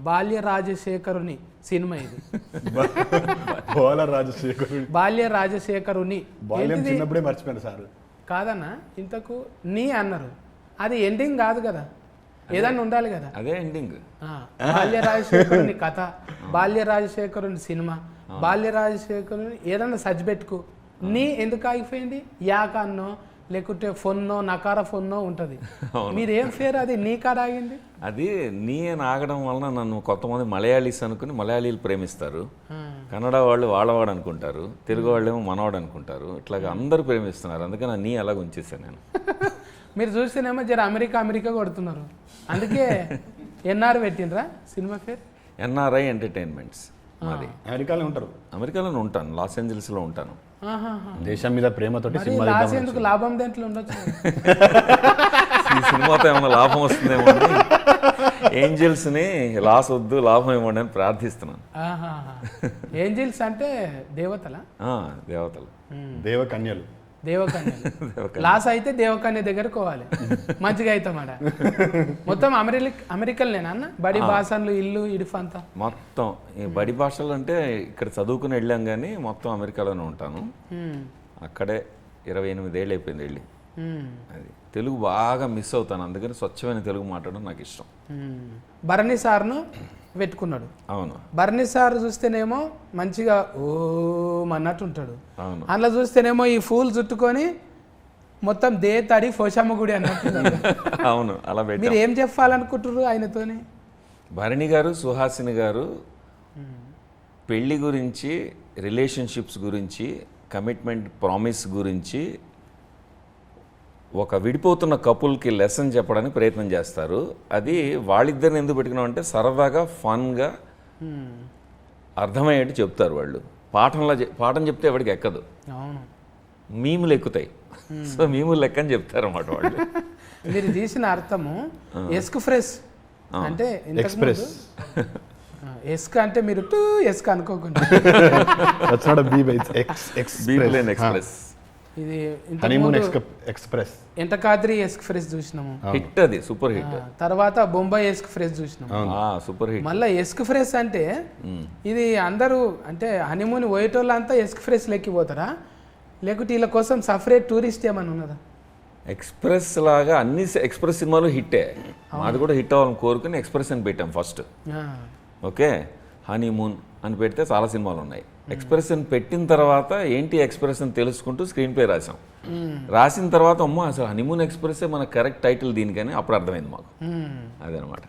బాల్య రాజశేఖరుని సినిమా ఇది. బాల్య రాజశేఖరుని చిన్నప్పుడే మర్చిపోయాను సార్. కాదన్నా, ఇంతకు నీ అన్నారు, అది ఎండింగ్ కాదు కదా, ఏదన్నా ఉండాలి కదా. అదే ఎండింగ్. బాల్య రాజశేఖరుని కథ, బాల్య రాజశేఖరుని సినిమా, బాల్య రాజశేఖరుని ఏదన్నా సజ్ పెట్టుకు. నీ ఎందుకు ఆగిపోయింది? యాక అన్నో లేకుంటే ఫోన్నో నకార ఫోన్నో ఉంటుంది. మీరేం ఫేర్ అది నీ కాడ ఆగింది? అది నీ అని ఆగడం వలన నన్ను కొంతమంది మలయాళీస్ అనుకుని మలయాళీలు ప్రేమిస్తారు, కన్నడ వాళ్ళు వాళ్ళవాడు అనుకుంటారు, తెలుగు వాళ్ళేమో మనవాడు అనుకుంటారు, ఇట్లాగా అందరూ ప్రేమిస్తున్నారు. అందుకని నీ అలాగ ఉంచేసాను నేను. మీరు చూస్తేనేమో జర అమెరికా కొడుతున్నారు, అందుకే ఎన్ఆర్ పెట్టినరా సినిమా పేరు? NRI entertainments. మాది అమెరికాలోనే ఉంటాను, లాస్ ఏంజల్స్లో ఉంటాను. దేశం మీద ప్రేమతోటి ఎందుకు లాభం దేంట్లో ఉండొచ్చు. ఈ సినిమాతో ఏమైనా లాభం వస్తుందేమో, ఏంజల్స్ని లాస్ వద్దు, లాభం ఇవ్వండి అని ప్రార్థిస్తున్నాను. ఏంజల్స్ అంటే దేవతలా? దేవతలు, దేవకన్యలు. లాస్ అయితే దేవకన్య దగ్గరకు పోవాలి, మంచిగా అవుతామాట. మొత్తం అమెరికన్లేనా అన్న? బడి భాషలు ఇల్లు ఇడుఫ్ అంతా మొత్తం ఈ బడి భాషలు అంటే ఇక్కడ చదువుకుని వెళ్ళాం కానీ మొత్తం అమెరికాలోనే ఉంటాను. అక్కడే 28 ఏళ్ళు అయిపోయింది వెళ్ళి. అది తెలుగు బాగా మిస్ అవుతాను, అందుకని స్వచ్ఛమైన తెలుగు మాట్లాడడం నాకు ఇష్టం. భరణి సార్ను పెట్టుకున్నాడు. అవును, భరణి సార్ చూస్తేనేమో మంచిగా ఓం అన్నట్టు ఉంటాడు. అవును, అందులో చూస్తేనేమో ఈ ఫూల్ చుట్టుకొని మొత్తం తడి పోషమ్మ గుడి అన్నట్టు. అవును, అలా మీరు ఏం చెప్పాలనుకుంటారు ఆయనతోని? భరణి గారు, సుహాసిని గారు పెళ్ళి గురించి, రిలేషన్షిప్స్ గురించి, కమిట్మెంట్, ప్రామిస్ గురించి ఒక విడిపోతున్న కపుల్కి లెసన్ చెప్పడానికి ప్రయత్నం చేస్తారు. అది వాళ్ళిద్దరిని ఎందుకు పెట్టుకున్నాం అంటే సరదాగా, ఫన్గా, అర్థమయ్యేట్టు చెప్తారు వాళ్ళు. పాఠం చెప్తే ఎవరికి ఎక్కదు, మీములు ఎక్కుతాయి. సో మీములు లెక్క అని చెప్తారు అన్నమాట వాళ్ళు. మీరు తీసిన అర్థము ఎస్క్ ఫ్రెష్ అంటే ఎక్స్ప్రెస్. ఎస్క్ అంటే మీరు ఎస్క్ అనుకోకుండా ఎక్స్ప్రెస్. ఇది ఎక్స్ప్రెస్ ఎంటకాద్రి ఎస్క్ ఫ్రెష్ చూసినాము, హిట్, అది సూపర్ హిట్. తర్వాత బొంబాయి ఎస్క్ ఫ్రెష్ చూసినాము, సూపర్ హిట్. మళ్ళీ ఎస్క్ ఫ్రెష్ అంటే ఇది అందరూ అంటే హనీమూన్ పోయేటోళ్ళంతా ఎస్క్ ఫ్రెష్ లెక్కిపోతారా, లేకుంటే వీళ్ళ కోసం సపరేట్ టూరిస్ట్ ఏమైనా ఉన్నదా? ఎక్స్ప్రెస్ లాగా అన్ని ఎక్స్ప్రెస్ సినిమాలు హిట్టే, మాది కూడా హిట్ అవ్వాలని కోరుకుని ఎక్స్ప్రెస్ అని పెట్టాం ఫస్ట్. ఓకే, హనీమూన్ అని పెడితే చాలా సినిమాలు ఉన్నాయి. ఎక్స్ప్రెషన్ పెట్టిన తర్వాత ఏంటి ఎక్స్ప్రెషన్ తెలుసుకుంటూ స్క్రీన్ ప్లే రాసాం. రాసిన తర్వాత అమ్మో అసలు హనీమూన్ ఎక్స్ప్రెస్ మన కరెక్ట్ టైటిల్ దీనికని అప్పుడు అర్థమైంది మాకు. అదనమాట.